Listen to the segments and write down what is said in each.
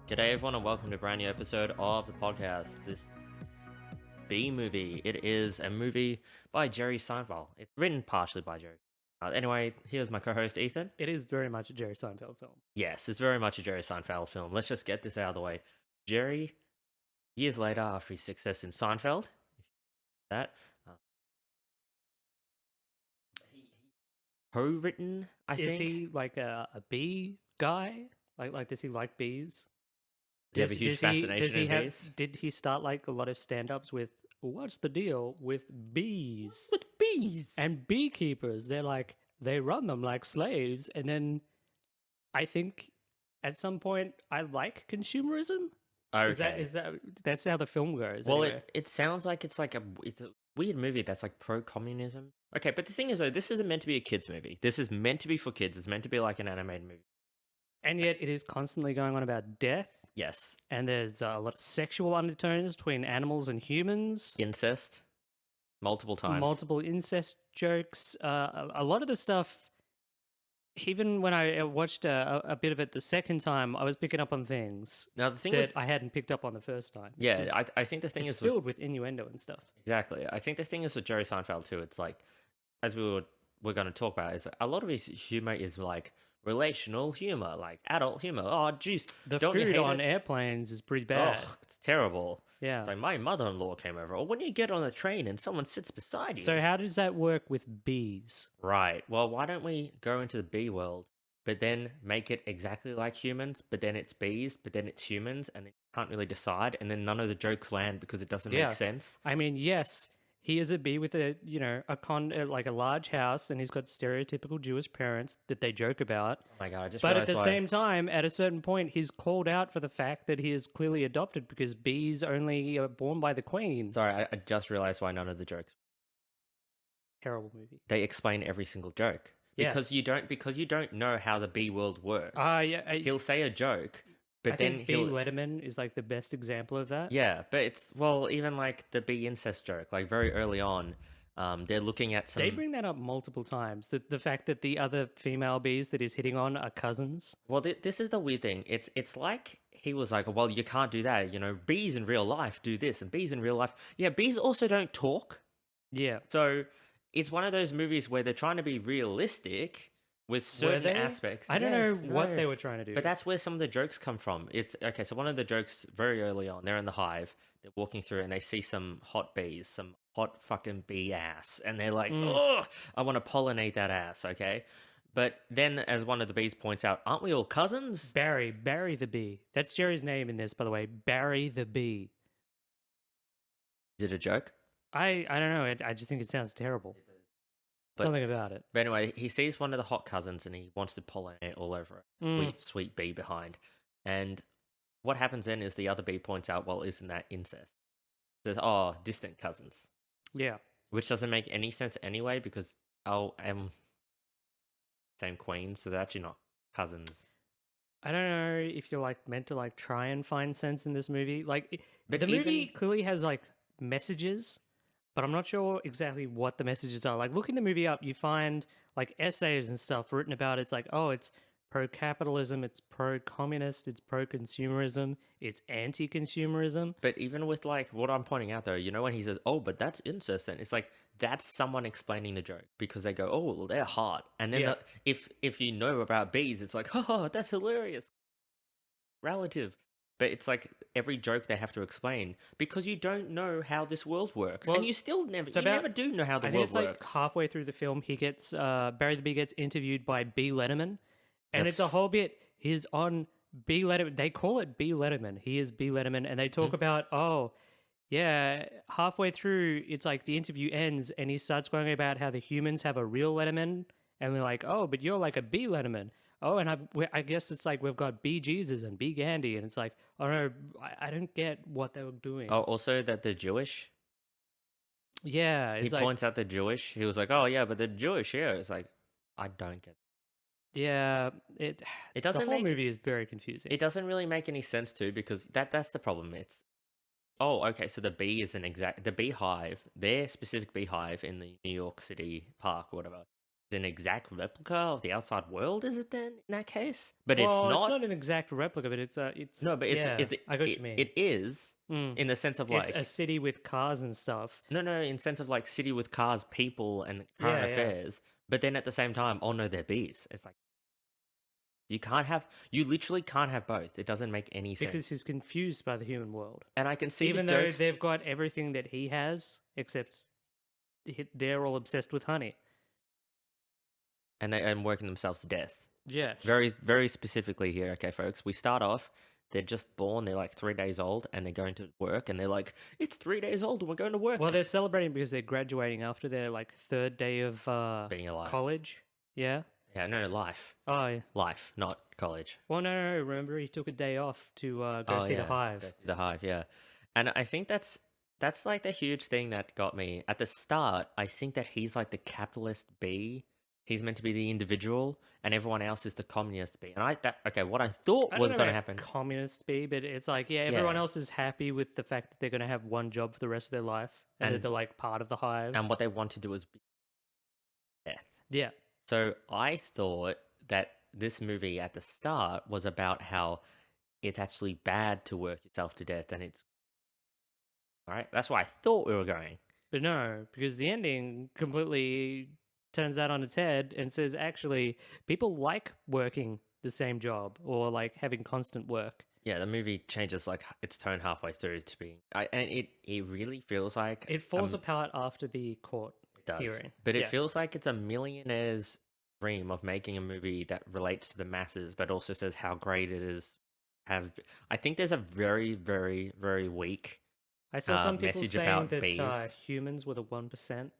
G'day everyone and welcome to a brand new episode of the podcast. This B movie. It is a movie by Jerry Seinfeld. It's written partially by Jerry. Anyway, here's my co-host Ethan. It is very much a Jerry Seinfeld film. Yes, it's very much a Jerry Seinfeld film. Let's just get this out of the way. Jerry, years later after his success in Seinfeld, that he co-written, I think. Is he like a bee guy? Like does he like bees? Do you have a huge fascination in bees? Did he start like a lot of stand-ups with what's the deal with bees? With bees! And beekeepers, they run them like slaves, and then I think at some point I like consumerism. Okay. That's how the film goes? Well, anyway. it sounds like it's a weird movie that's like pro-communism. Okay, but the thing is though, this isn't meant to be a kids movie. This is meant to be for kids. It's meant to be like an animated movie. And yet it is constantly going on about death. Yes. And there's a lot of sexual undertones between animals and humans. Incest. Multiple times. Multiple incest jokes. A lot of the stuff, even when I watched a bit of it the second time, I was picking up on things Now the thing that I hadn't picked up on the first time. yeah, I think the thing it's is filled with innuendo and stuff. exactly. I think the thing is with Jerry Seinfeld too. It's like, as we're going to talk about, is a lot of his humor is like relational humor, like adult humor. Oh, jeez, The don't you food hate on it? airplanes is pretty bad. Oh, it's terrible. Yeah. It's like my mother-in-law came over, or when you get on a train and someone sits beside you. So how does that work with bees? Right. Well, why don't we go into the bee world, but then make it exactly like humans, but then it's bees, but then it's humans, and then you can't really decide, and then none of the jokes land because it doesn't Yeah. make sense. I mean, yes, he is a bee with a like a large house, and he's got stereotypical Jewish parents that they joke about. Oh my god, I just But at realized the why. same time, at a certain point, he's called out for the fact that he is clearly adopted because bees only are born by the queen. Sorry, I just realized why none of the jokes. Terrible movie. They explain every single joke. Yeah. Because you don't know how the bee world works. Yeah. He'll say a joke, but I then think B Letterman is like the best example of that. yeah, but it's even like the bee incest joke, like very early on, they're looking at some. They bring that up multiple times. The fact that the other female bees that he's hitting on are cousins. Well, this is the weird thing. It's like he was like, well, you can't do that. You know, bees in real life do this, and bees in real life, yeah, bees also don't talk. Yeah. So it's one of those movies where they're trying to be realistic with certain aspects. I don't Yes, know what no. they were trying to do. But that's where some of the jokes come from. It's okay. So one of the jokes very early on, they're in the hive, they're walking through, and they see some hot bees, some hot fucking bee ass, and they're like, "Oh, I want to pollinate that ass." Okay, but then as one of the bees points out, aren't we all cousins? Barry the bee. That's Jerry's name in this, by the way. Barry the bee. Is it a joke? I don't know. I just think it sounds terrible. Something about it. But anyway, he sees one of the hot cousins and he wants to pollinate all over it. Sweet, sweet bee behind. And what happens then is the other bee points out, well, isn't that incest? Says, oh, distant cousins. Yeah. Which doesn't make any sense anyway because same queen, so they're actually not cousins. I don't know if you're like meant to like try and find sense in this movie. But the movie clearly has like messages, but I'm not sure exactly what the messages are. Like looking the movie up, you find like essays and stuff written about it's like, oh, it's pro-capitalism, it's pro-communist, it's pro-consumerism, it's anti-consumerism. But even with like what I'm pointing out though, you know when he says, "Oh, but that's incest," then it's like that's someone explaining the joke because they go, "Oh, well, they're hot," and then if you know about bees, it's like, "Oh, that's hilarious." Relative, but it's like every joke they have to explain because you don't know how this world works, and you still never do know how the world works. Like halfway through the film, he gets Barry the Bee gets interviewed by B Letterman. And it's a whole bit. He's on B Letterman. They call it B Letterman. He is B Letterman. And they talk about, oh, yeah, halfway through, it's like the interview ends and he starts going about how the humans have a real Letterman. And they're like, oh, but you're like a B Letterman. Oh, and I guess it's like we've got B Jesus and B Gandhi. And it's like, oh, no, I don't get what they were doing. Oh, also that they're Jewish. Yeah. He points out they're Jewish. He was like, oh, yeah, but they're Jewish here. It's like, I don't get it. Yeah, it doesn't. The whole movie is very confusing. It doesn't really make any sense too because that's the problem. It's okay. So the bee is the beehive, their specific beehive in the New York City park or whatever. an exact replica of the outside world, is it then in that case? But it's Well, it's not. not an exact replica, but No, but yeah, I got what you mean. it is Mm. in the sense of It's a like city with cars and stuff. no, in sense of like city with cars, people, and current Yeah, yeah. affairs. But then at the same time, oh no, they're bees. It's like you literally can't have both. It doesn't make any sense. Because he's confused by the human world. And I can see Even the though jokes, they've got everything that he has, except they're all obsessed with honey. and they're working themselves to death. Yeah. Very, very specifically here, okay, folks. We start off. They're just born. They're like 3 days old, and they're going to work. And they're like, "It's 3 days old, and we're going to work." Well, they're celebrating because they're graduating after their like third day of Being alive. college. Yeah. Yeah, no, life, Oh, yeah. life, not college. Well, no. Remember, he took a day off to go see the hive. Go see the hive, yeah. And I think that's like the huge thing that got me at the start. I think that he's like the capitalist bee. He's meant to be the individual, and everyone else is the communist bee. And what I thought I was don't know going to about happen. communist be, but it's like, yeah, everyone Yeah. else is happy with the fact that they're going to have one job for the rest of their life, and that And- they're like part of the hive. And what they want to do is be death. Yeah. So I thought that this movie at the start was about how it's actually bad to work yourself to death, and it's all right. That's where I thought we were going. But no, because the ending completely turns that on its head and says actually people like working the same job or like having constant work. Yeah, the movie changes like its tone halfway through to being, and it really feels like It falls apart after the court it does, hearing. but it Yeah. feels like it's a millionaire's dream of making a movie that relates to the masses, but also says how great it is. I think there's a very, very, very weak. I saw some people message saying about that bees. humans were the 1%.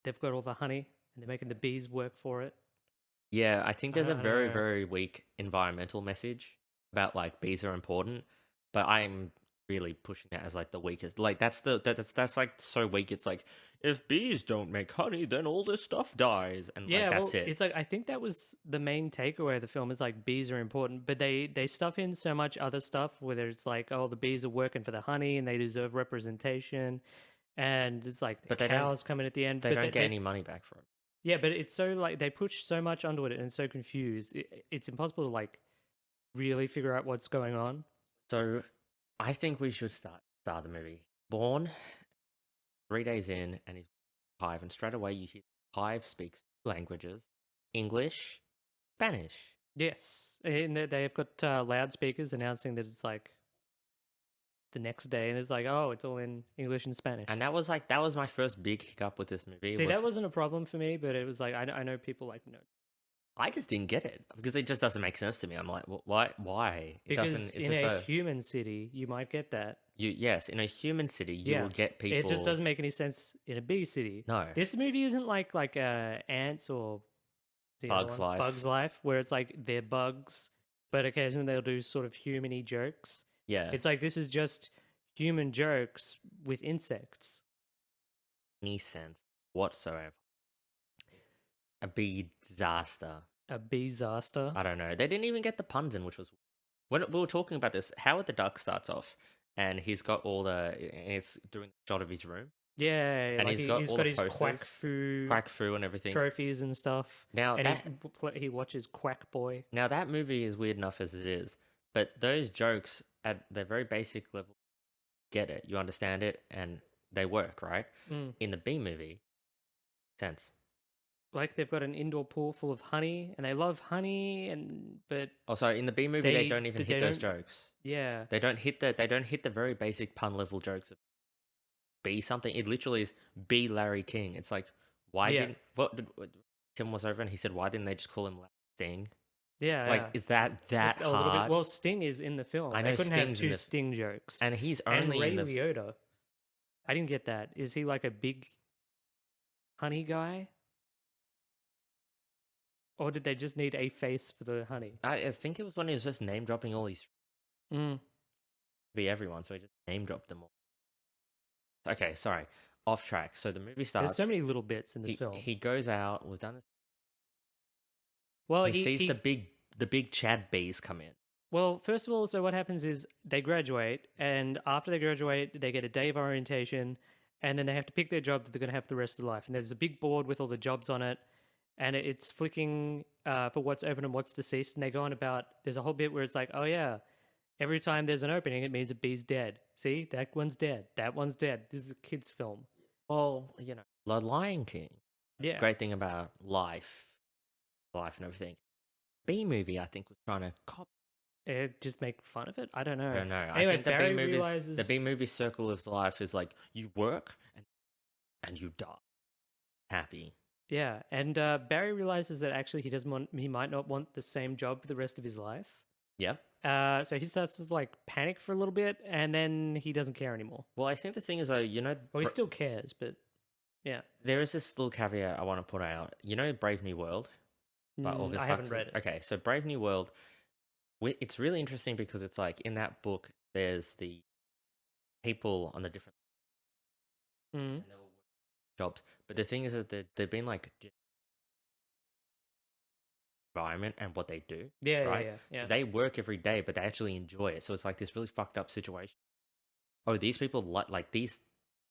They've got all the honey and they're making the bees work for it. Yeah, I think there's I a don't very, know. very weak environmental message about like bees are important, but I'm really pushing that as like the weakest. Like that's like so weak. It's like if bees don't make honey, then all this stuff dies, and Yeah, like that's well, it. it's like I think that was the main takeaway of the film is like bees are important, but they stuff in so much other stuff. Whether it's like oh the bees are working for the honey and they deserve representation, and it's like the But they don't- cows come in at the end. They but don't get any money back from it. Yeah, but it's so like they push so much onto it and it's so confused. It's impossible to like really figure out what's going on. So I think we should start the movie. Born 3 days in, and he's hive, and straight away you hear hive speaks two languages: English, Spanish. Yes, and they've got loudspeakers announcing that it's like the next day, and it's like, oh, it's all in English and Spanish. And that was my first big hiccup with this movie. See, that wasn't a problem for me, but it was like I know people like no, I just didn't get it because it just doesn't make sense to me. I'm like, why? Why? It because doesn't. It's in just a human city you might get that. yes, in a human city, you Yeah. will get people. It just doesn't make any sense in a bee city. No. This movie isn't like ants or the other Bugs one, Life. Bugs Life, where it's like they're bugs, but occasionally they'll do sort of human-y jokes. Yeah. It's like this is just human jokes with insects. Any sense whatsoever. A big disaster. A disaster. I don't know. They didn't even get the puns in, which was when we were talking about this. Howard the Duck starts off, and he's got all the. And it's doing the shot of his room, Yeah, and like he's got all the his quack posters, fu quack fu, and everything. trophies and stuff. Now And that he watches Quack Boy. now that movie is weird enough as it is, but those jokes at the very basic level, get it, you understand it, and they work, right? Mm. In the B movie, sense. Like they've got an indoor pool full of honey, and they love honey, but Also, in the B movie, they don't even they hit those don't- jokes. yeah, They don't hit the very basic pun level jokes of be something. It literally is be Larry King. It's like why Yeah. didn't what Tim was over and he said why didn't they just call him Larry Sting? yeah, Like yeah. is that Just a little bit. hard? Well, Sting is in the film. I They know couldn't Sting's have in two the- Sting jokes. And he's And only Ray in the Liotta. I didn't get that. Is he like a big honey guy? Or did they just need a face for the honey? I think it was when he was just name dropping all these Mm. be everyone, so he just name dropped them all. Okay, sorry, off track. So the movie There's starts. so many little bits in this film. He goes out. We've done this. Well, He sees the big Chad bees come in. Well, first of all, so what happens is they graduate, and after they graduate, they get a day of orientation, and then they have to pick their job that they're going to have for the rest of their life. And there's a big board with all the jobs on it, and it's flicking for what's open and what's deceased. And they go on about, there's a whole bit where it's like, oh yeah, every time there's an opening, it means a bee's dead. See, that one's dead. That one's dead. This is a kid's film. Well, The Lion King. Yeah. Great thing about life and everything. B movie, I think, was trying to copy. Just make fun of it? I don't know. I don't know. Anyway, I think Barry realizes... the B movie circle of life is like you work and you die happy. Yeah, and Barry realizes that actually he might not want the same job for the rest of his life. Yeah. So he starts to like panic for a little bit, and then he doesn't care anymore. Well, I think the thing is though, Well, he still cares, but yeah. There is this little caveat I want to put out. Brave New World by August I haven't Huxley? read it. Okay, so Brave New World, it's really interesting because it's like in that book, there's the people on the different Mm. jobs, but the thing is that they've been like environment and what they do. Yeah, right? yeah. So they work every day, but they actually enjoy it. So it's like this really fucked up situation. Oh, these people these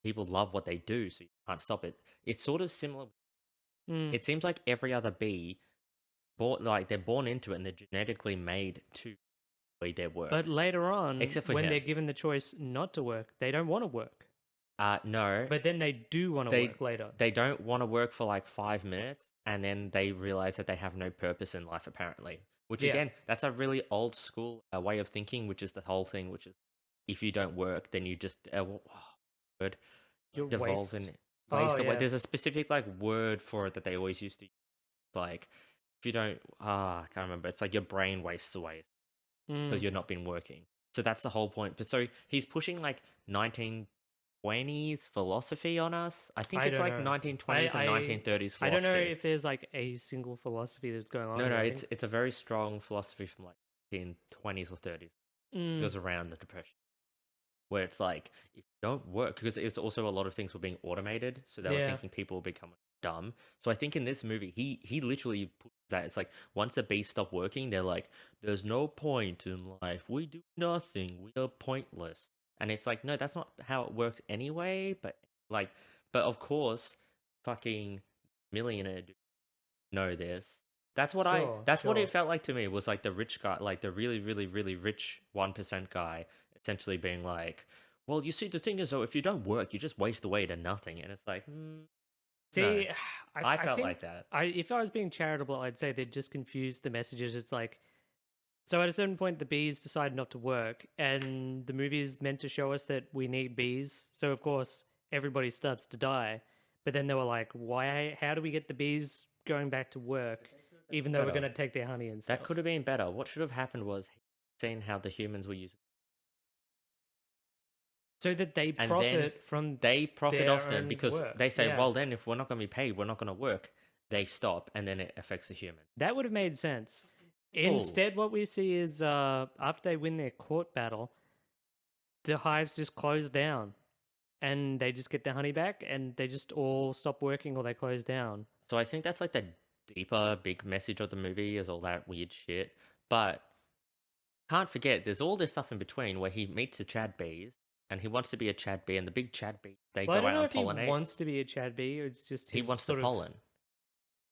people love what they do, so you can't stop it. It's sort of similar. It seems like every other bee, they're born into it and they're genetically made to enjoy their work. But later on, Except for when him. they're given the choice not to work, they don't want to work. No. But then they do want to work later. They don't want to work for like 5 minutes, and then they realize that they have no purpose in life, apparently. Which, again, that's a really old school way of thinking, which is the whole thing, which is if you don't work, then you just... You're devolve waste. and waste away. Yeah. There's a specific word for it that they always used to use. Like, if you don't... I can't remember. It's like your brain wastes away because you're not been working. So that's the whole point. But so he's pushing 1920s philosophy on us. I think it's 1920s and 1930s philosophy. I don't know if there's a single philosophy that's going on. No, it's a very strong philosophy from 1920s or 30s. It goes around the Depression, where it's like if you don't work, because it's also a lot of things were being automated, so they were thinking people will become dumb. So I think in this movie, he literally puts that. It's like once the bees stop working, they're like, "There's no point in life. We do nothing. We are pointless." And it's like, no, that's not how it worked anyway. But of course, fucking millionaire know this. That's what what it felt like to me. Was like the rich guy, like the really, really, really rich 1% guy, essentially being like, "Well, you see, the thing is, though, if you don't work, you just waste away to nothing." And it's like, see, no. I felt think like that. If I was being charitable, I'd say they just confused the messages. It's like, so at a certain point, the bees decide not to work, and the movie is meant to show us that we need bees. So of course, everybody starts to die. But then they were like, "Why? How do we get the bees going back to work, even though we're going to take their honey and stuff?" That could have been better. What should have happened was seeing how the humans were using. So that they profit from off them because work. they say, well, then if we're not going to be paid, we're not going to work. They stop, and then it affects the human. That would have made sense. Instead, what we see is after they win their court battle, the hives just close down, and they just get their honey back, and they just all stop working or they close down. So I think that's the deeper, big message of the movie is all that weird shit. But can't forget, there's all this stuff in between where he meets the Chad bees. And he wants to be a Chad bee, and the big Chad bee, they go out and pollinate. I don't know if he wants to be a Chad bee, or it's just he wants the pollen.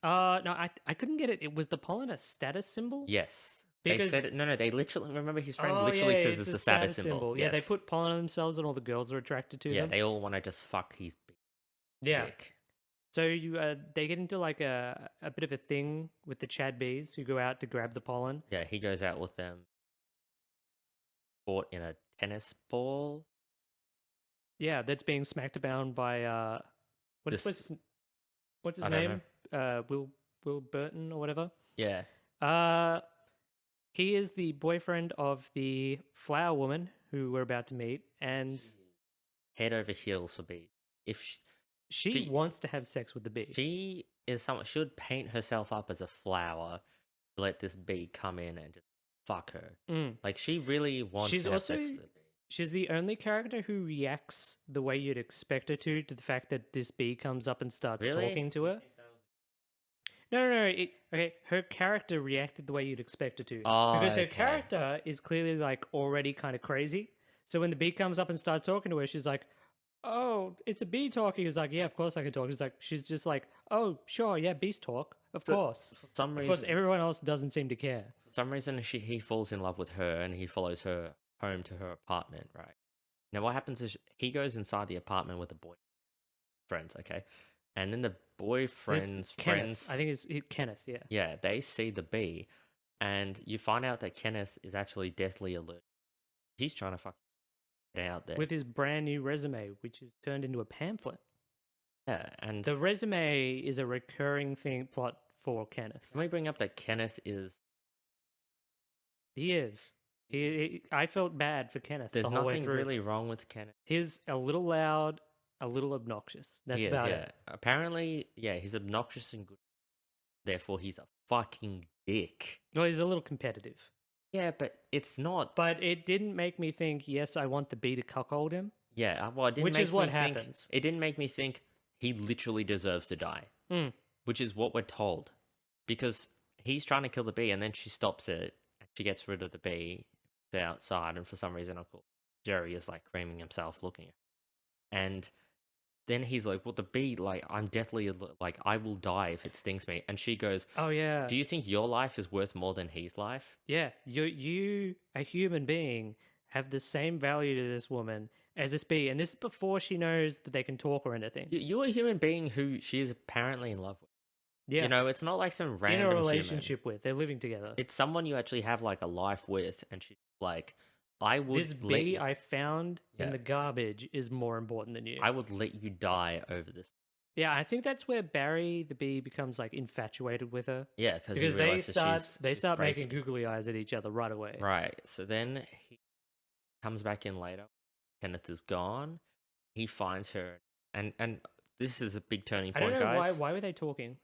No, I couldn't get it. Was the pollen a status symbol? Yes. Because... They said it. No, they literally, remember his friend literally says it's a status symbol. Yeah, they put pollen on themselves, and all the girls are attracted to them. Yeah, they all want to just fuck his dick. So they get into a bit of a thing with the Chad bees who go out to grab the pollen. Yeah, he goes out with them. Caught in a tennis ball. Yeah, that's being smacked about by what's his name? Will Burton or whatever. Yeah. He is the boyfriend of the flower woman who we're about to meet, and head over heels for bee. If she wants to have sex with the bee. She is someone should paint herself up as a flower. Let this bee come in and just fuck her. She really wants to have sex with the bee. She's the only character who reacts the way you'd expect her to the fact that this bee comes up and starts talking to her. No. Okay, her character reacted the way you'd expect her to. Because her character is clearly already kind of crazy. So when the bee comes up and starts talking to her, she's like, oh, it's a bee talking. He's like, yeah, of course I can talk. He's like, she's just like, oh, sure, yeah, bees talk, of So, course. For some Of course, reason, everyone else doesn't seem to care. he falls in love with her and he follows her home to her apartment, right? Now, what happens is he goes inside the apartment with the boyfriends, okay? And then the boyfriend's Kenneth. friends, I think it's Kenneth, yeah. yeah, they see the bee, and you find out that Kenneth is actually deathly allergic. He's trying to fuck it out there. With his brand new resume, which is turned into a pamphlet. Yeah, and The resume is a recurring plot for Kenneth. can we bring up that Kenneth is... He is. I felt bad for Kenneth There's the whole way nothing through. really wrong with Kenneth. He's a little loud, a little obnoxious. That's He is, about yeah. it. Apparently, yeah, he's obnoxious and good. Therefore, he's a fucking dick. Well, he's a little competitive. Yeah, but it's not. But it didn't make me think, yes, I want the bee to cuckold him. Yeah, well, it didn't Which make is what me think, happens. It didn't make me think he literally deserves to die, which is what we're told. Because he's trying to kill the bee, and then she stops it, and she gets rid of the bee. They're outside, and for some reason, Uncle Jerry is like creaming himself looking at her. And then he's like, well, the bee, like, I'm deathly, like, I will die if it stings me. And she goes, Oh, yeah. do you think your life is worth more than his life? Yeah, you, a human being, have the same value to this woman as this bee. And this is before she knows that they can talk or anything. You're a human being who she is apparently in love with. Yeah. You know, it's not like some random in a human. relationship with. They're living together. It's someone you actually have, like, a life with. And she's like, I would This bee I found in Yeah. the garbage is more important than you. I would let you die over this. Yeah, I think that's where Barry the bee becomes like infatuated with her. Yeah, Because they start crazy. making googly eyes at each other right away. Right. So then he comes back in later. Kenneth is gone. He finds her, and this is a big turning I point, don't know guys. why were they talking?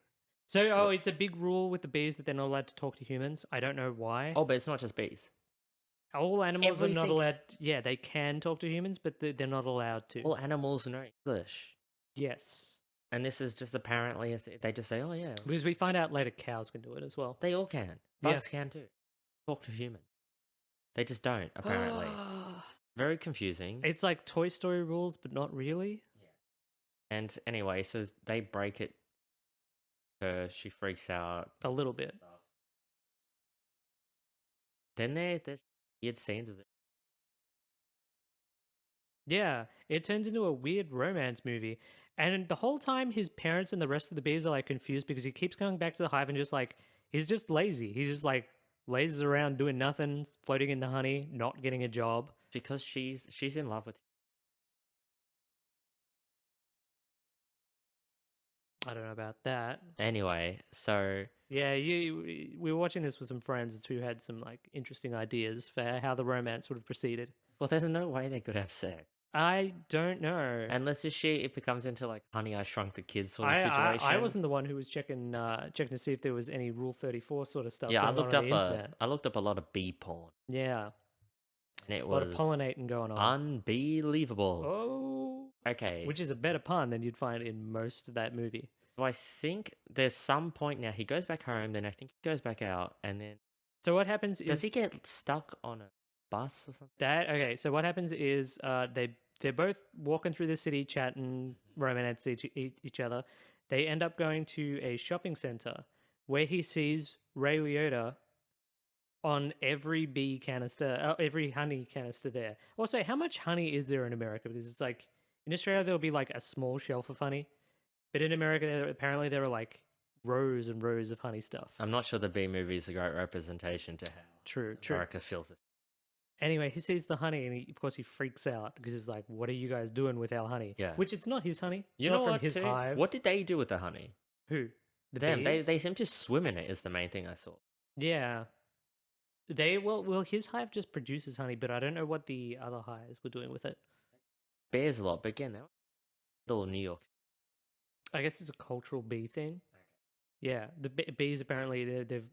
So, it's a big rule with the bees that they're not allowed to talk to humans. I don't know why. Oh, but it's not just bees. All animals are not everything- allowed. Yeah, they can talk to humans, but they're not allowed to. All animals know English, Yes, and this is just apparently they just say, "Oh yeah, because we find out later cows can do it as well. they all can. Yeah. Bugs can too. Talk to humans. They just don't apparently. Very confusing. It's like Toy Story rules, but not really. And anyway, so they break it. She freaks out. A little bit. Then there's weird scenes of it. Yeah, it turns into a weird romance movie. And the whole time, his parents and the rest of the bees are like confused because he keeps going back to the hive and just like, he's just lazy. He's just like lazes around doing nothing, floating in the honey, not getting a job. Because she's in love with him. I don't know about that. Anyway, so Yeah, we were watching this with some friends who had some like interesting ideas for how the romance would have proceeded. well, there's no way they could have sex. I don't know. Unless it becomes into like Honey, I Shrunk the Kids sort of situation. I wasn't the one who was checking to see if there was any Rule 34 sort of stuff. Yeah, going on the internet. I looked up a lot of bee porn. Yeah, And it a lot was of pollinating going on. unbelievable. Oh, Okay. which is a better pun than you'd find in most of that movie. So I think there's some point now he goes back home, then I think he goes back out, and then So what happens is does he get stuck on a bus or something? So what happens is they're both walking through the city, chatting, romancing each other. They end up going to a shopping center where he sees Ray Liotta on every bee canister, every honey canister there. Also, how much honey is there in America? Because it's like in Australia there'll be like a small shelf of honey, but in America apparently there are like rows and rows of honey stuff. I'm not sure the bee movie is a great representation to how True. America feels it. Anyway, he sees the honey and of course he freaks out because he's like, "What are you guys doing with our honey?" Yeah. Which it's not his honey. It's You not know from what? his too? hive. What did they do with the honey? Who? The Them. bees? They seem to swim in it. Is the main thing I saw. Yeah. His hive just produces honey, but I don't know what the other hives were doing with it. Bears a lot, but again, they're little New York. I guess it's a cultural bee thing. Yeah, the bees apparently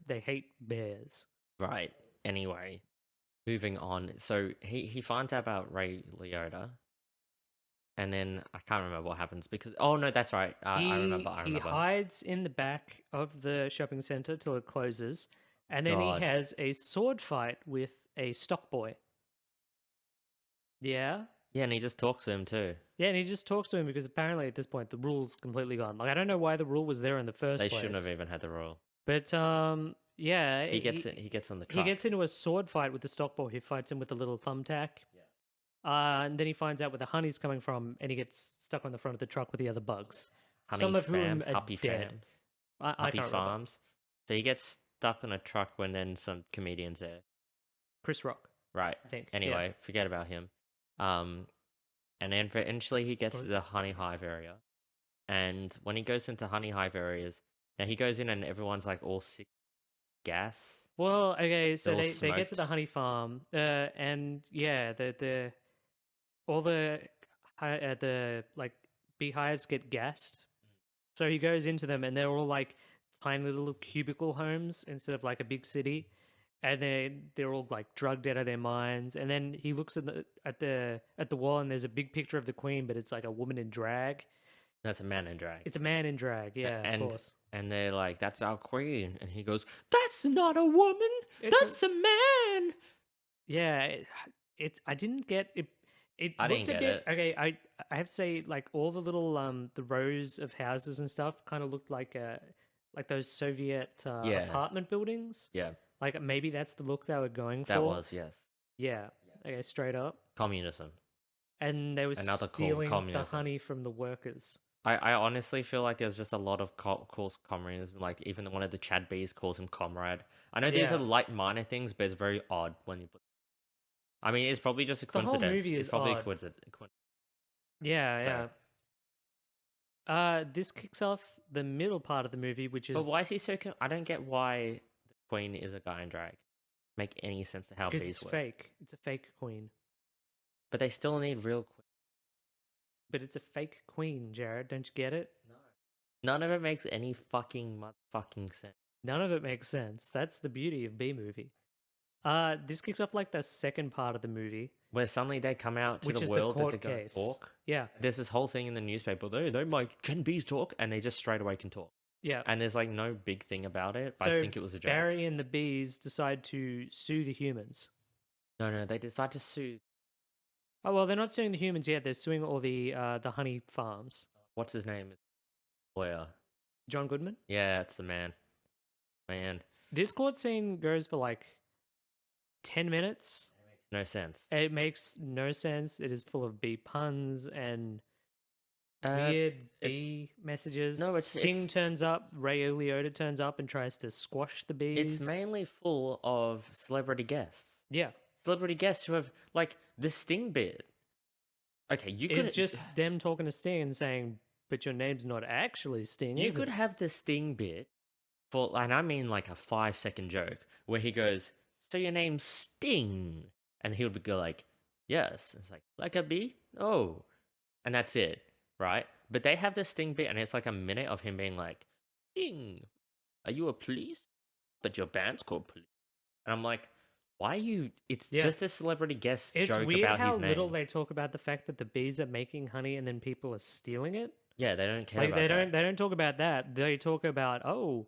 they hate bears. Right. Anyway, moving on. So he finds out about Ray Liotta, and then I can't remember what happens because no, that's right. I remember. He hides in the back of the shopping center till it closes, and then God. he has a sword fight with a stock boy. Yeah, Yeah, and he just talks to him too. Yeah, and he just talks to him because apparently at this point the rule's completely gone. Like I don't know why the rule was there in the first They place. shouldn't have even had the rule. But yeah, He gets it. He gets on the he truck. gets into a sword fight with the stockboy. He fights him with a little thumbtack. And then he finds out where the honey's coming from, and he gets stuck on the front of the truck with the other bugs. Honey Some of whom Farms, are Happy dead. Farms, I Happy can't remember. Farms. So he gets stuck on a truck when then some comedians there. Chris Rock, Right. I think. Anyway, forget about him. And then eventually he gets to the honey hive area. And when he goes into honey hive areas, now he goes in and everyone's like all sick gas. Well, okay, so They're all they get to the smoked. honey farm, and yeah, the all the like beehives get gassed. So he goes into them, and they're all like tiny little cubicle homes instead of like a big city, and they're all like drugged out of their minds. And then he looks at the wall, and there's a big picture of the queen, but it's like a woman in drag. That's a man in drag. It's a man in drag, yeah, and of course. and they're like, "That's our queen," and he goes, "That's not a woman. It's That's a man." Yeah, I didn't get it. It I looked didn't a get bit okay. I have to say, like all the little the rows of houses and stuff kind of looked like those Soviet Yeah. apartment buildings. Yeah, Like maybe that's the look they were going for. that was yes. Yeah. Okay, straight up. Communism. And they were Another called stealing the communism. honey from the workers. I honestly feel like there's just a lot of calls communism. Like even one of the Chad B's calls him comrade. I know these Yeah. are light minor things, but it's very odd when you put. I mean, it's probably just a The whole coincidence. movie It's is probably a odd. coincidence. Yeah, Sorry. yeah. This kicks off the middle part of the movie, which is But why is he so? I don't get why the queen is a guy in drag. Make any sense to how because bees it's work? fake. It's a fake queen. But they still need real. But it's a fake queen, Jared. Don't you get it? No. None of it makes any fucking motherfucking sense. None of it makes sense. That's the beauty of B movie. This kicks off like the second part of the movie, Where suddenly they come out to which the is the world that court they go case. talk. Yeah, There's this whole thing in the newspaper. They might can bees talk, and they just straight away can talk. yeah. And there's like no big thing about it. But So I think it was a joke. Barry and the bees decide to sue the humans. No, they decide to sue. Oh well, they're not suing the humans yet. They're suing all the honey farms. What's his name? Lawyer. John Goodman. Yeah, that's the man. Man, This court scene goes for like 10 minutes. no sense. It makes no sense. It is full of bee puns and Uh, weird bee messages. no, Sting it's- turns up. Ray Liotta turns up and tries to squash the bees. It's mainly full of celebrity guests. Yeah, Celebrity guests who have like the Sting bit. Okay, you could it's just them talking to Sting and saying, "But your name's not actually Sting." you is could it?" have the Sting bit for, and I mean like a 5-second joke where he goes, "So your name's Sting," and he would go like, "Yes." It's like a bee? Oh, and that's it, right? But they have this Sting bit, and it's like a minute of him being like, "Sting, are you a police? But your band's called police," and I'm like, why are you? It's Yeah. just a celebrity guest It's joke weird about how his name. little they talk about the fact that the bees are making honey and then people are stealing it. Yeah, they don't care Like about they that. don't talk about that. They talk about, oh,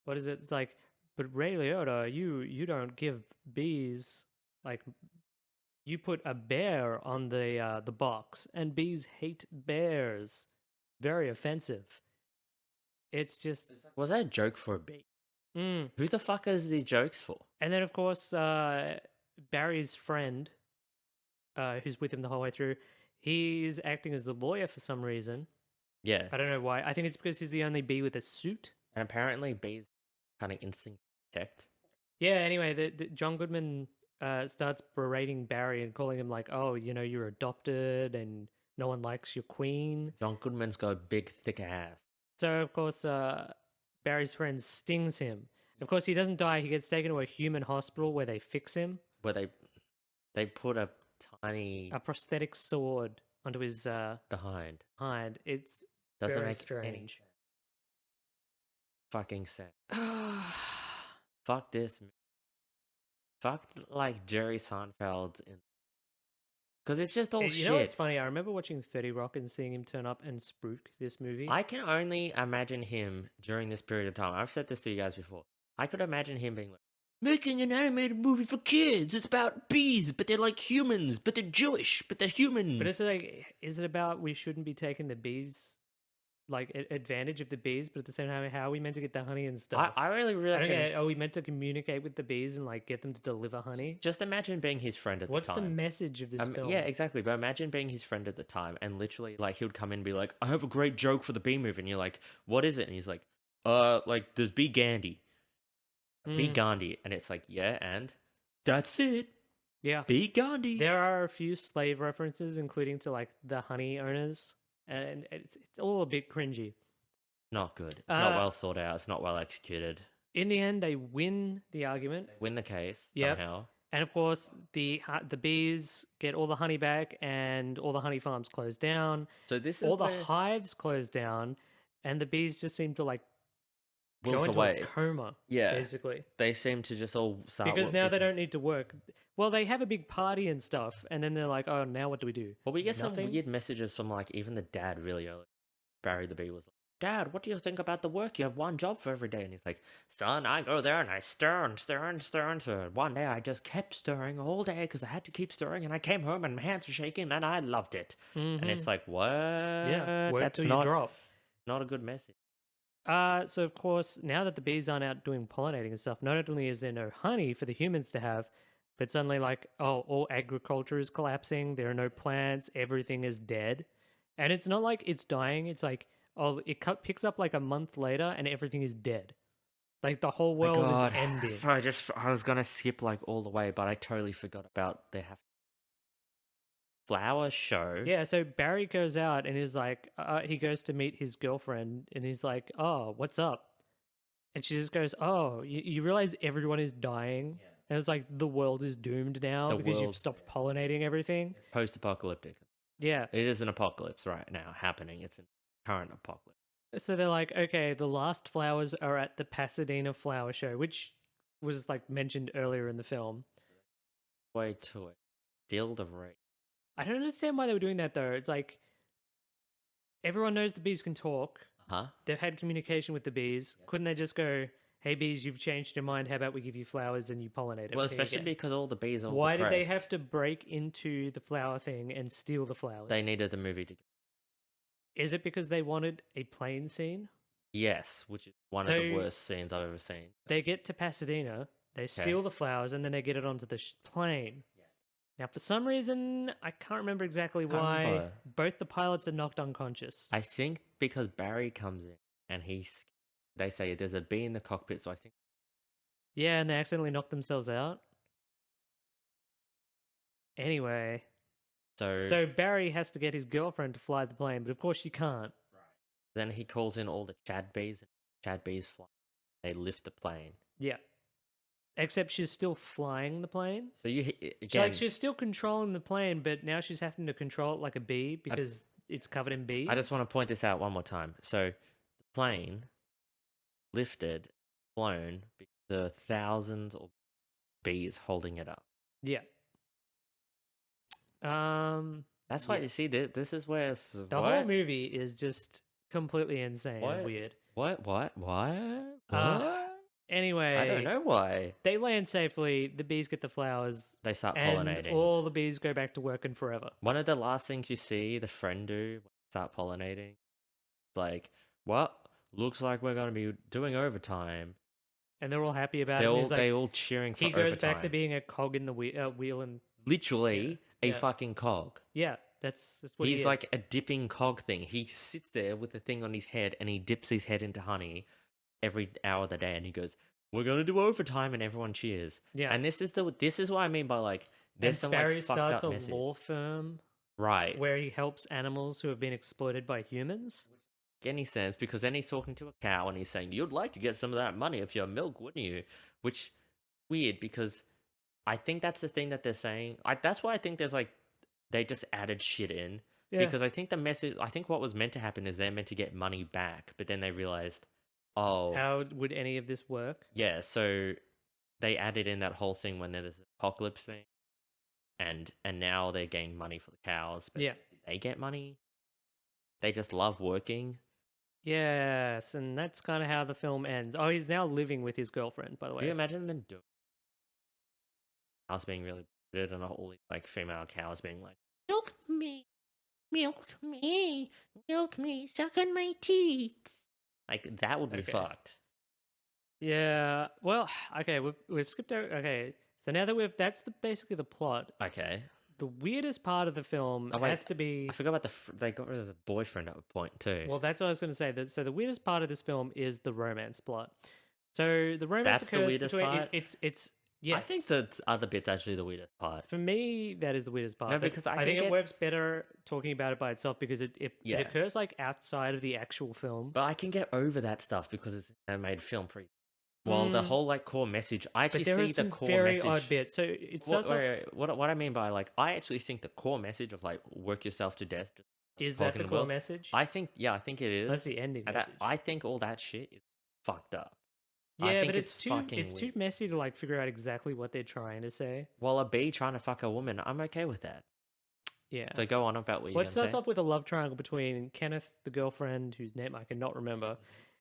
what is it? It's like, but Ray Liotta, you don't give bees like you put a bear on the box, and bees hate bears. Very offensive. It's just Was that a joke for a bee? mm. Who the fuck is these jokes for? And then of course Barry's friend, who's with him the whole way through, he's acting as the lawyer for some reason. Yeah, I don't know why. I think it's because he's the only bee with a suit. and apparently bees kind of instinct detect. Yeah, anyway, the John Goodman starts berating Barry and calling him like, oh, you're adopted and no one likes your queen. John Goodman's got a big, thick ass. So, of course, Barry's friend stings him. Of course, he doesn't die. He gets taken to a human hospital where they fix him. Where they put a tiny A prosthetic sword onto his behind. hind. It's Doesn't very make any strange. fucking sense. Fuck this. Fuck like Jerry Seinfeld in. Because it's just all You shit. know what's funny? I remember watching 30 Rock and seeing him turn up and spruik this movie. I can only imagine him during this period of time. I've said this to you guys before. I could imagine him being like, making an animated movie for kids. It's about bees, but they're like humans, but they're Jewish, but they're humans. But it's like, is it about we shouldn't be taking the bees, like advantage of the bees, but at the same time, how are we meant to get the honey and stuff? I really, really I don't get. Are we meant to communicate with the bees and like get them to deliver honey? just imagine being his friend at What's the the time. message of this film? Yeah, exactly. But imagine being his friend at the time, and literally, like, he would come in and be like, "I have a great joke for the bee movie," and you're like, "What is it?" And he's like, like there's B Gandhi, B Gandhi," and it's like, "Yeah, and that's it, Yeah. B Gandhi." There are a few slave references, including to like the honey owners, and it's all a bit cringy. Not good. It's not well thought out. It's not well executed. In the end, they win the argument. Win the case Yep. somehow. And of course, the bees get all the honey back, and all the honey farms close down. So this is All the where hives close down, and the bees just seem to like go wilt into away. a coma. Yeah. Basically, They seem to just all start because now they don't need to work. Well, they have a big party and stuff, and then they're like, "Oh, now what do we do?" Well, we get Nothing? some weird messages from like even the dad really early. Barry the bee was like, "Dad, what do you think about the work? You have one job for every day." And he's like, "Son, I go there and I stir and stir and stir and stir. One day I just kept stirring all day because I had to keep stirring, and I came home and my hands were shaking and I loved it." And it's like, what? Yeah, work That's till not you drop. not a good message. So of course, now that the bees aren't out doing pollinating and stuff, not only is there no honey for the humans to have, but suddenly like, oh, all agriculture is collapsing. There are no plants. Everything is dead, and it's not like it's dying. It's like, oh, picks up like a month later, and everything is dead. Like the whole world is ending. So I was gonna skip like all the way, but I totally forgot about they have flower show. Yeah, so Barry goes out and he's like, he goes to meet his girlfriend, and he's like, oh, what's up? And she just goes, oh, you realize everyone is dying? Yeah. And it's like, the world is doomed now The because you've world- stopped pollinating everything. Post-apocalyptic. Yeah. It is an apocalypse right now happening. It's a current apocalypse. So they're like, okay, the last flowers are at the Pasadena Flower Show, which was like mentioned earlier in the film. Way to it. Deal the rate. I don't understand why they were doing that though. It's like, everyone knows the bees can talk. Huh? They've had communication with the bees. Couldn't they just go, hey bees, you've changed your mind. How about we give you flowers and you pollinate it? Well, especially because all the bees are all Why did they depressed. have to break into the flower thing and steal the flowers? They needed the movie to. Is it because they wanted a plane scene? Yes, which is one of the worst scenes I've ever seen. They get to Pasadena, they steal the flowers, and then they get it onto the plane. Yes. Now, for some reason, I can't remember exactly why, remember. both the pilots are knocked unconscious. I think because Barry comes in and they say there's a bee in the cockpit, so I think. Yeah, and they accidentally knock themselves out. Anyway, so Barry has to get his girlfriend to fly the plane, but of course she can't. Then he calls in all the Chad bees, and Chad bees fly. They lift the plane. Yeah. Except she's still flying the plane. So again, She's still controlling the plane, but now she's having to control it like a bee because it's covered in bees. I just want to point this out one more time. So the plane lifted, flown, because there are thousands of bees holding it up. Yeah. That's why you see this is where the whole movie is just completely insane and weird. What? Anyway, I don't know why. They land safely. The bees get the flowers. They start and pollinating. All the bees go back to working forever. One of the last things you see the friend do when they start pollinating, like, well, looks like we're going to be doing overtime. And they're all happy about it. They're all cheering for overtime. He goes back to being a cog in the wheel and literally a fucking cog. Yeah, that's what he's he is. like a dipping cog thing. He sits there with the thing on his head and he dips his head into honey every hour of the day, and he goes, "We're gonna do overtime," and everyone cheers. Yeah, and this is what I mean by like there's some Barry like fucked starts up a message. law firm, right, where he helps animals who have been exploited by humans. Any sense, because then he's talking to a cow and he's saying, "You'd like to get some of that money if your milk, wouldn't you?" Which weird, because I think that's the thing that they're saying. That's why I think there's like they just added shit in. Yeah. Because I think the message, I think what was meant to happen is they're meant to get money back, but then they realized, oh, how would any of this work? Yeah, so they added in that whole thing when there's this apocalypse thing, and now they're getting money for the cows. But Yeah. did they get money? They just love working. Yes, and that's kind of how the film ends. Oh, he's now living with his girlfriend, by the way. Can you imagine them doing cows being really buttered and all these like female cows being like, milk me, milk me, milk me, suck on my teeth. Like that would be fucked. Yeah. Well, okay, we've skipped over. Okay, so now that that's basically the plot. Okay. The weirdest part of the film has to be. I forgot about they got rid of the boyfriend at a point too. Well, that's what I was going to say. So the weirdest part of this film is the romance plot. So the romance occurs the weirdest between part? it's yes. I think the other bit's actually the weirdest part. For me, that is the weirdest part. No, because I think it works better talking about it by itself because it occurs like outside of the actual film. But I can get over that stuff because it's an animated film. Well, the whole like core message, I actually see the core very message. Odd bit. So it starts what I mean by like, I actually think the core message of like work yourself to death is that the core message. I think it is. That's the ending message. I think all that shit is fucked up. Yeah, I think it's too messy to like figure out exactly what they're trying to say. Well, a bee trying to fuck a woman, I'm okay with that. Yeah. So go on about what you're It starts off with a love triangle between Kenneth, the girlfriend, whose name I cannot remember,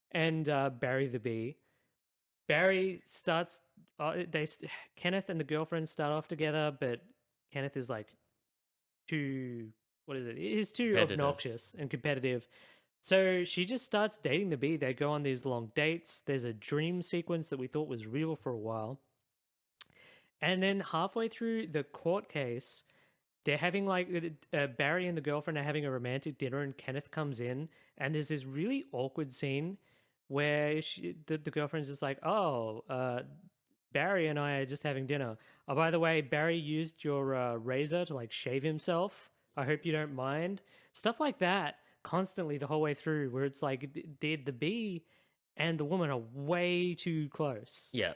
and Barry the bee. Barry starts. Kenneth and the girlfriend start off together, but Kenneth is like too. What is it? He's too obnoxious and competitive. So she just starts dating the bee. They go on these long dates. There's a dream sequence that we thought was real for a while. And then halfway through the court case, they're having like Barry and the girlfriend are having a romantic dinner, and Kenneth comes in, and there's this really awkward scene where the girlfriend's just like, Barry and I are just having dinner. Oh, by the way, Barry used your razor to like shave himself. I hope you don't mind. Stuff like that constantly the whole way through, where it's like the bee and the woman are way too close. Yeah.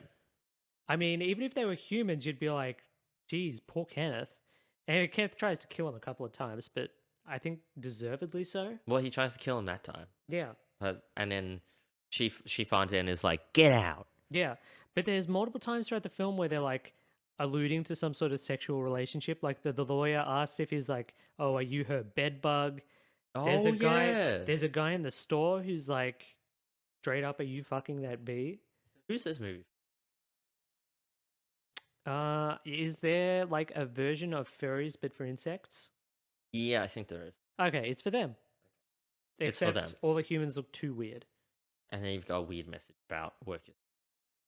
I mean, even if they were humans, you'd be like, geez, poor Kenneth. And Kenneth tries to kill him a couple of times, but I think deservedly so. Well, he tries to kill him that time. Yeah. And then she finds it and is like, get out. Yeah. But there's multiple times throughout the film where they're like alluding to some sort of sexual relationship. Like the lawyer asks if he's like, oh, are you her bed bug? There's a guy in the store who's like, straight up, are you fucking that bee? Who's this movie? Is there like a version of furries but for insects? Yeah, I think there is. Okay, it's for them. It's for them. All the humans look too weird. And then you've got a weird message about work.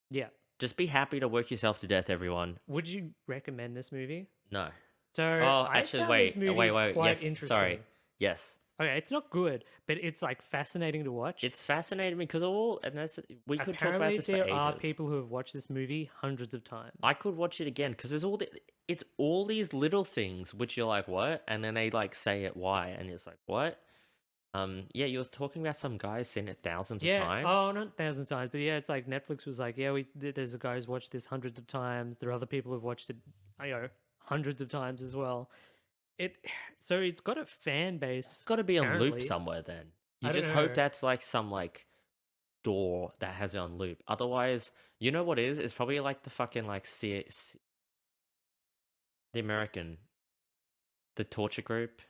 Yeah. Just be happy to work yourself to death, everyone. Would you recommend this movie? No. So, actually, wait. Yes, sorry. Yes. Okay, it's not good, but it's like fascinating to watch. It's fascinating because we could talk about this for ages. Apparently, there are people who have watched this movie hundreds of times. I could watch it again because it's all these little things which you're like, what? And then they like say it why, and it's like, what? Yeah, you were talking about some guy seen it thousands of times. Oh, not thousands of times, but yeah, it's like Netflix was like, yeah, there's a guy who's watched this hundreds of times. There are other people who've watched it, hundreds of times as well. So it's got a fan base. It's got to be on loop somewhere. Then you just hope that's like some like door that has it on loop. Otherwise, you know what it is? It's probably like the fucking like the American, the torture group.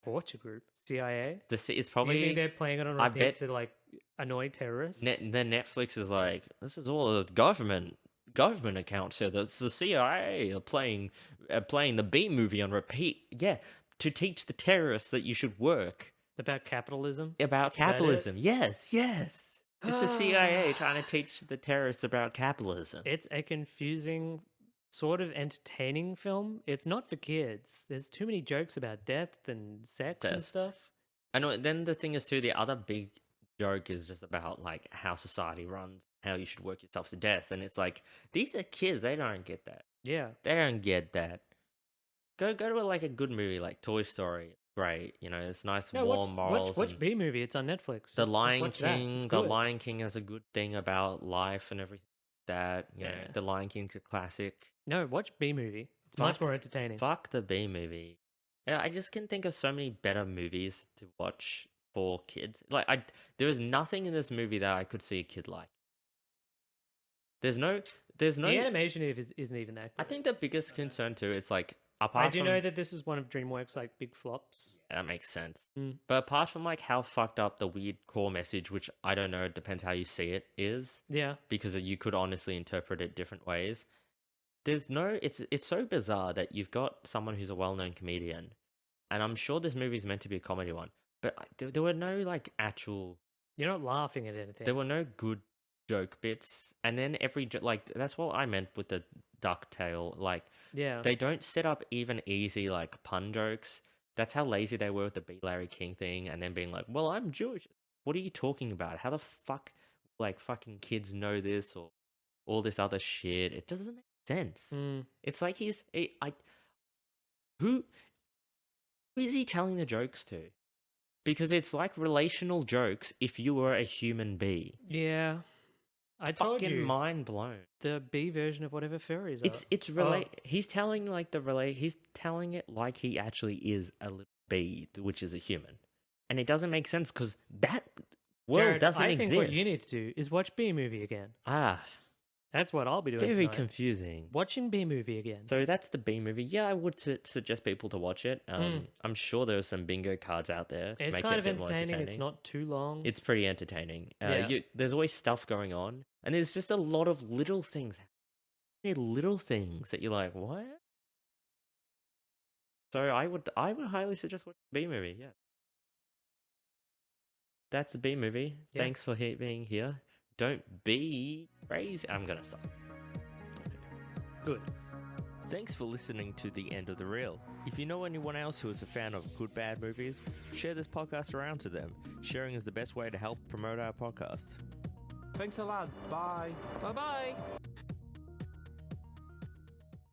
Torture group, CIA. It's probably. You think they're playing it on repeat to like annoy terrorists? Then Netflix is like, this is all a government accounts here. That's the CIA are playing the B movie on repeat. Yeah, to teach the terrorists that you should work. About capitalism. Yes. It's the CIA trying to teach the terrorists about capitalism. It's a confusing, sort of entertaining film. It's not for kids. There's too many jokes about death and sex and stuff. I know. Then the thing is too, the other big joke is just about like how society runs, how you should work yourself to death, and it's like these are kids. They don't get that. Yeah, they don't get that. Go to like a good movie like Toy Story. Great, it's nice warm morals. Watch B movie. It's on Netflix. The Lion King. The Lion King has a good thing about life and everything. The Lion King's a classic. No, watch B movie. It's much more entertaining. Fuck the B movie. Yeah, I just can think of so many better movies to watch for kids. Like there is nothing in this movie that I could see a kid like. There's no. The animation isn't even that good. I think the biggest concern too is like I do know that this is one of DreamWorks' like big flops. Yeah, that makes sense. But apart from like how fucked up the weird core message, which I don't know, it depends how you see it, is. Yeah. Because you could honestly interpret it different ways. there's no. It's so bizarre that you've got someone who's a well-known comedian, and I'm sure this movie is meant to be a comedy one, but there were no like actual. You're not laughing at anything. There were no good joke bits, and then like that's what I meant with the ducktail. Like, Yeah. they don't set up even easy like pun jokes. That's how lazy they were with the B Larry King thing, and then being like, "Well, I'm Jewish." What are you talking about? How the fuck, like, fucking kids know this or all this other shit? It doesn't make sense. It's like who is he telling the jokes to? Because it's like relational jokes if you were a human bee. Yeah. I told Fucking you. mind blown. The B version of whatever furries are. He's telling he's telling it like he actually is a little bee, which is a human. And it doesn't make sense because that world Jared, doesn't I exist. think what you need to do is watch B movie again. That's what I'll be doing Very tonight. confusing. Watching B movie again. So that's the B movie. Yeah, I would suggest people to watch it. I'm sure there's some bingo cards out there. To It's make kind it of a bit more entertaining. It's not too long. It's pretty entertaining. Yeah. There's always stuff going on, and there's just a lot of little things. Little things that you're like, what? So I would highly suggest watching the B movie. Yeah, that's the B movie. Yeah. Thanks for being here. Don't be crazy. I'm gonna stop. Good. Thanks for listening to the end of the reel. If you know anyone else who is a fan of good bad movies, share this podcast around to them. Sharing is the best way to help promote our podcast. Thanks a lot. Bye. Bye-bye.